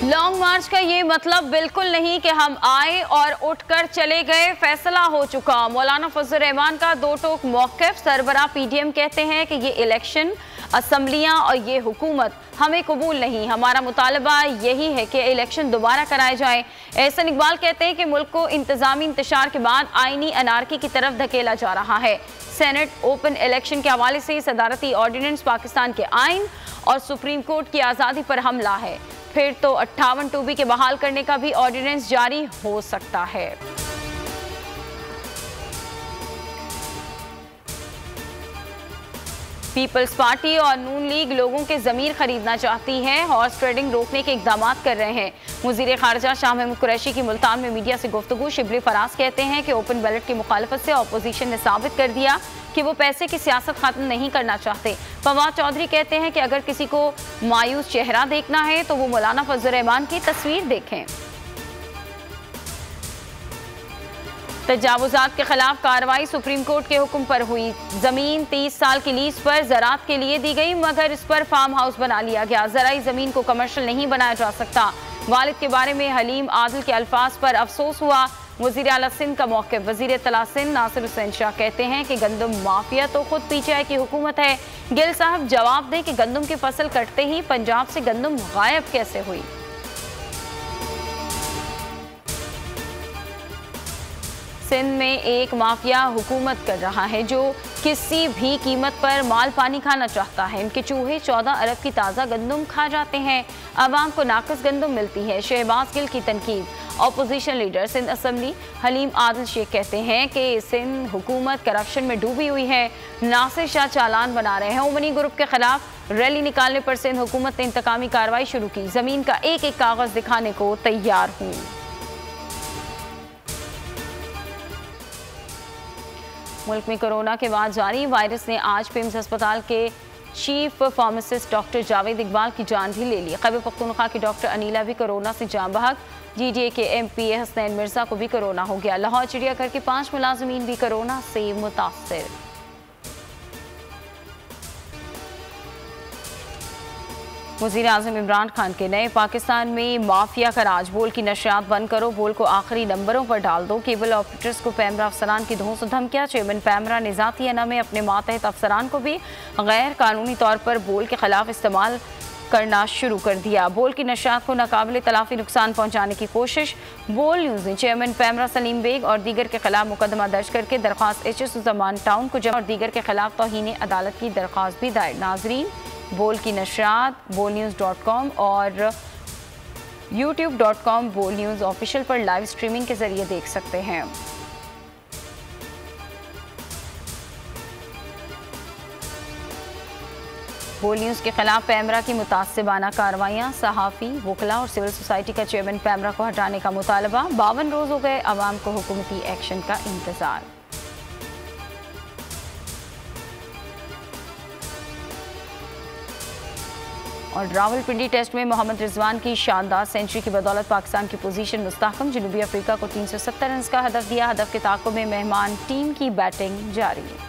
Long मार्च का ये मतलब बिल्कुल नहीं कि हम आए और उठकर चले गए, फैसला हो चुका। मौलाना फजल रहमान का दो टोक मौक़िफ़। सरबराह पीडीएम कहते हैं कि ये इलेक्शन, असम्बलियाँ और ये हुकूमत हमें कबूल नहीं। हमारा मुतालबा यही है कि इलेक्शन दोबारा कराए जाए। एहसन इकबाल कहते हैं कि मुल्क को इंतजामी इंतशार के बाद आइनी अनारकी की तरफ धकेला जा रहा है। सेनेट ओपन इलेक्शन के हवाले से सदारती ऑर्डिनेंस पाकिस्तान के आइन और सुप्रीम कोर्ट की आज़ादी पर हमला है। फिर तो 58 टूबी के बहाल करने का भी ऑर्डिनेंस जारी हो सकता है। पीपल्स पार्टी और नून लीग लोगों के ज़मीर खरीदना चाहती है, हॉर्स ट्रेडिंग रोकने के इकदाम कर रहे हैं। वज़ीर ख़ारजा शाह महमूद कुरैशी की मुल्तान में मीडिया से गुफ्तगू। शिबली फराज कहते हैं कि ओपन बैलेट की मुखालफत से अपोजिशन ने साबित कर दिया कि वो पैसे की सियासत खत्म नहीं करना चाहते। फवाद चौधरी कहते हैं कि अगर किसी को मायूस चेहरा देखना है तो वो मौलाना फजल रहमान की तस्वीर देखें। तजावुजात के खिलाफ कार्रवाई सुप्रीम कोर्ट के हुक्म पर हुई। जमीन 30 साल की लीज पर ज़राअत के लिए दी गई, मगर इस पर फार्म हाउस बना लिया गया। ज़राई ज़मीन को कमर्शियल नहीं बनाया जा सकता। वालिद के बारे में हलीम आदिल के अल्फाज पर अफसोस हुआ। वज़ीर आला सिंध का मौक़िफ़। वज़ीर इत्तला सिंध नासिर हुसैन शाह कहते हैं कि गंदम माफिया तो खुद पीटीआई की हुकूमत है। गिल साहब जवाब दें कि गंदम की फसल कटते ही पंजाब से गंदम गायब कैसे हुई। सिंध में एक माफिया हुकूमत कर रहा है जो किसी भी कीमत पर माल पानी खाना चाहता है। इनके चूहे 14 अरब की ताज़ा गंदम खा जाते हैं। आवाम को नाकस गंदम मिलती है। शहबाज गिल की तनकीद। Opposition leader Sindh assembly Haleem Adil Shaikh कहते हैं कि सिंध हुकूमत करप्शन में डूबी हुई है। नासिर शाह चालान बना रहे हैं। ओमनी ग्रुप के खिलाफ रैली निकालने पर सिंध हुकूमत ने इंतकामी कार्रवाई शुरू की। जमीन का एक एक कागज दिखाने को तैयार हूँ। मुल्क में कोरोना के बाद जारी वायरस ने आज पिम्स अस्पताल के chief pharmacist doctor Javed Iqbal की जान भी ले ली। खैबर पख्तूनख्वा की डॉक्टर अनीला भी कोरोना से जान बहक। जीडीए के एमपी हसनैन मिर्जा को भी कोरोना हो गया। लाहौर चिड़ियाघर के 5 मुलाजमीन भी कोरोना से मुतासर। वज़ीर आज़म इमरान खान के नए पाकिस्तान में माफिया का राज। बोल की नशरियात बंद करो, बोल को आखिरी नंबरों पर डाल दो। केबल ऑपरेटर्स को पैमरा अफसरान की धौंस धमकियां। चेयरमैन पैमरा ने ज़ाती अना में अपने मातहत अफसरान को भी गैर कानूनी तौर पर बोल के खिलाफ इस्तेमाल करना शुरू कर दिया। बोल की नशरियात को नाकाबिल तलाफी नुकसान पहुँचाने की कोशिश। बोल न्यूज़ ने चेयरमैन पैमरा सलीम बेग और दीगर के खिलाफ मुकदमा दर्ज करके दरख्वास्त HS उज़्ज़मान टाउन को जमा और दीगर के खिलाफ तौहीन अदालत की दरख्वास्त भी दायर। नाजरीन, बोल की नशरियात bolnews.com और youtube.com बोल न्यूज़ ऑफिशियल पर लाइव स्ट्रीमिंग के जरिए देख सकते हैं। बोल न्यूज़ के खिलाफ पैमरा की मुतासिबाना कार्रवाइयाँ। सहाफ़ी, वकला और सिविल सोसाइटी का चेयरमैन पैमरा को हटाने का मुतालबा। 52 रोज़ हो गए अवाम को हुकूमती एक्शन का इंतज़ार। और रावलपिंडी टेस्ट में मोहम्मद रिजवान की शानदार सेंचुरी की बदौलत पाकिस्तान की पोजीशन मुस्तहकम। जनूबी अफ्रीका को 370 रन का हदफ दिया। हदफ के ताक़ुब में मेहमान टीम की बैटिंग जारी है।